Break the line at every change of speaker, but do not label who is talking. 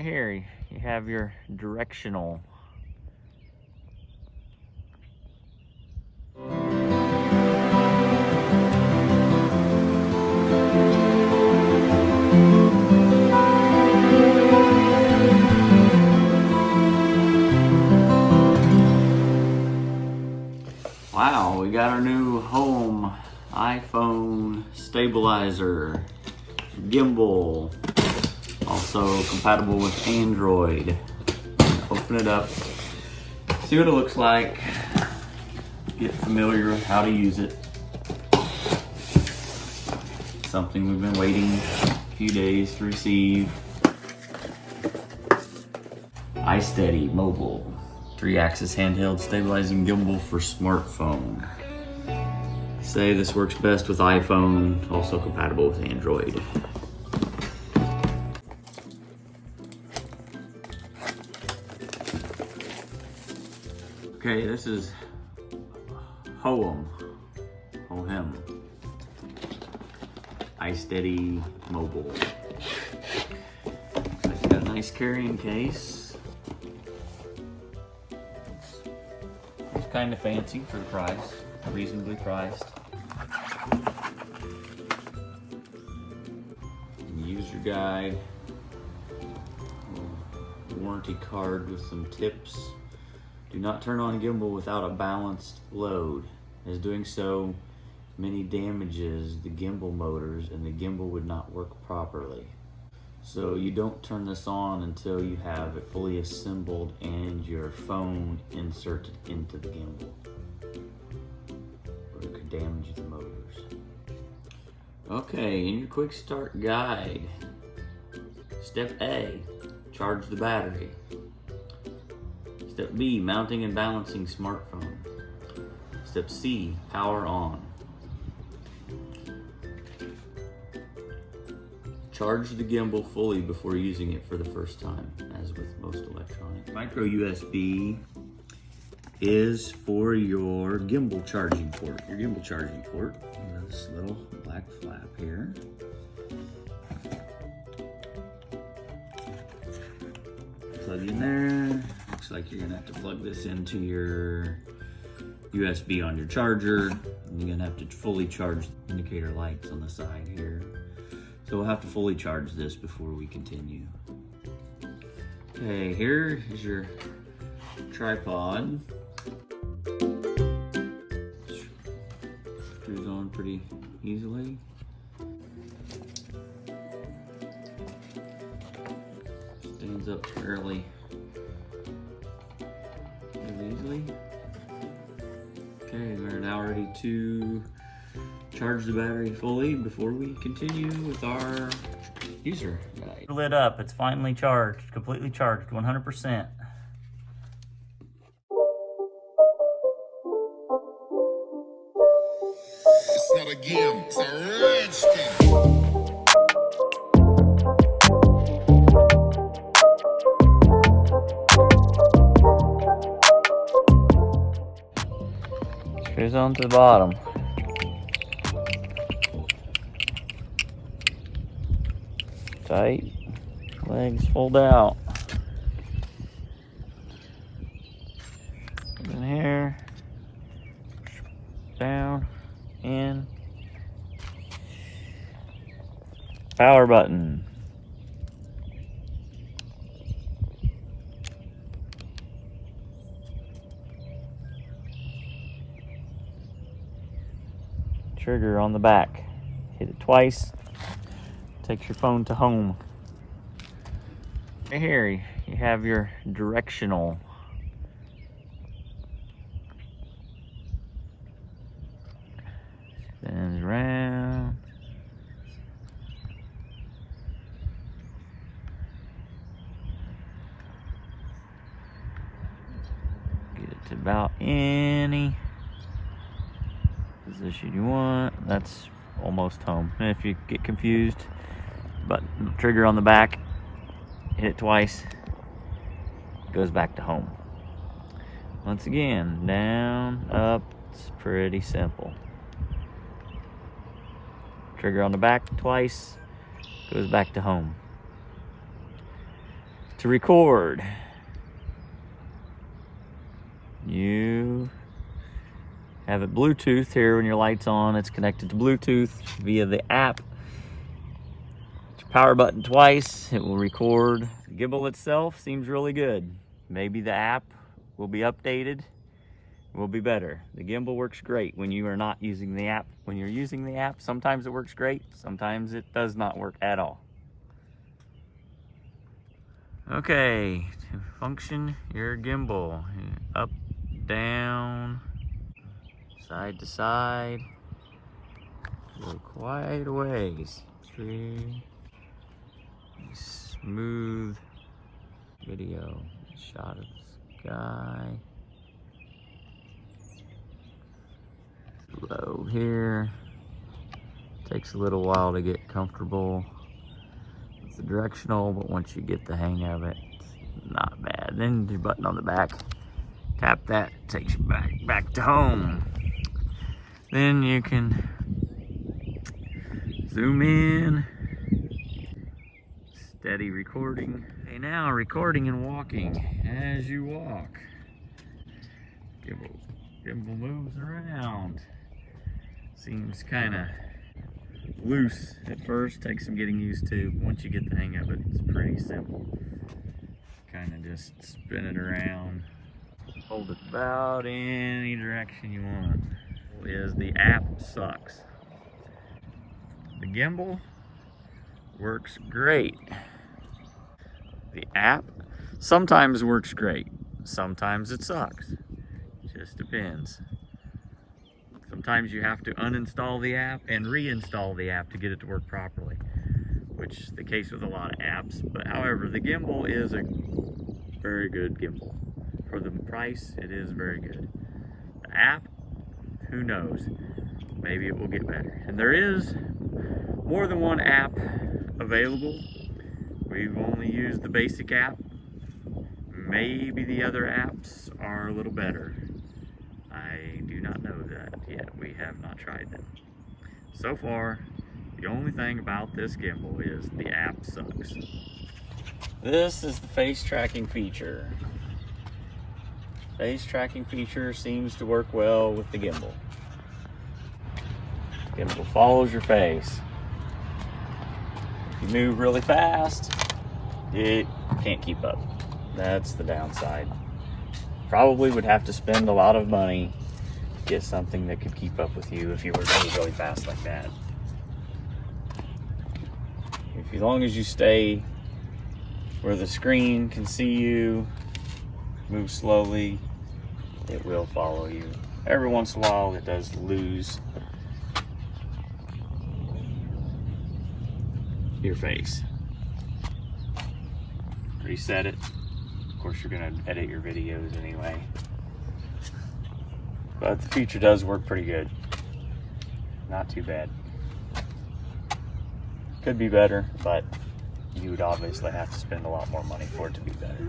Here you have your directional. Wow, we got our new Hohem iPhone stabilizer, gimbal, also compatible with Android. Open it up, see what it looks like, get familiar with how to use it. Something we've been waiting a few days to receive. iSteady mobile. 3-axis handheld stabilizing gimbal for smartphone. Say this works best with iPhone, also compatible with Android. Okay, this is Hohem iSteady mobile. Looks like it's got a nice carrying case. It's kind of fancy for the price, reasonably priced. User guide, warranty card with some tips. Do not turn on gimbal without a balanced load, as doing so many damages the gimbal motors and the gimbal would not work properly. So you don't turn this on until you have it fully assembled and your phone inserted into the gimbal, or it could damage the motors. Okay, in your quick start guide, step A, charge the battery. Step B, mounting and balancing smartphone. Step C, power on. Charge the gimbal fully before using it for the first time, as with most electronics. Micro USB is for your gimbal charging port. Your gimbal charging port, this little black flap here. Plug in there. Looks like you're gonna have to plug this into your USB on your charger. And you're gonna have to fully charge the indicator lights on the side here. So we'll have to fully charge this before we continue. Okay, here is your tripod. Screws on pretty easily. Stands up fairly easily. Okay, we're now ready to charge the battery fully before we continue with our user guide. Lit up, it's finally charged, completely charged, 100%.
It's not a game, it's a rich thing.
Screws on to the bottom. Tight, legs fold out. In here, down, in. Power button. Trigger on the back. Hit it twice. Takes your phone to home. Right here you have your directional. Spins around. Get it to about any position you want. That's almost home. And if you get confused, button trigger on the back, hit it twice, goes back to home. Once again, down, up, it's pretty simple. Trigger on the back twice, goes back to home. to record. You have it Bluetooth here when your light's on. It's connected to Bluetooth via the app. Power button twice, it will record. The gimbal itself seems really good. Maybe the app will be updated, will be better. The gimbal works great when you are not using the app. When you're using the app, sometimes it works great, sometimes it does not work at all. Okay, to function your gimbal, up, down, side to side, go quite a ways. 3, smooth video shot of the sky. Low here. Takes a little while to get comfortable with the directional, but once you get the hang of it, it's not bad. Then the button on the back, tap that, takes you back to home. Then you can zoom in. Steady recording. Okay, now recording and walking as you walk. Gimbal moves around. Seems kind of loose at first, takes some getting used to. Once you get the hang of it, it's pretty simple. Kind of just spin it around. Hold it about any direction you want. The app sucks. The gimbal works great. The app sometimes works great. Sometimes it sucks. Just depends. Sometimes you have to uninstall the app and reinstall the app to get it to work properly, which is the case with a lot of apps. But however, the gimbal is a very good gimbal. For the price, it is very good. The app, who knows? Maybe it will get better. And there is more than one app available. We've only used the basic app. Maybe the other apps are a little better. I do not know that yet. We have not tried them. So far, the only thing about this gimbal is the app sucks. This is the face tracking feature. Face tracking feature seems to work well with the gimbal. The gimbal follows your face. If you move really fast, it can't keep up. That's the downside. Probably would have to spend a lot of money to get something that could keep up with you if you were to move really fast like that. As long as you stay where the screen can see you, move slowly, it will follow you. Every once in a while it does lose your face. Reset it. Of course, you're going to edit your videos anyway. But the feature does work pretty good. Not too bad. Could be better, but you would obviously have to spend a lot more money for it to be better.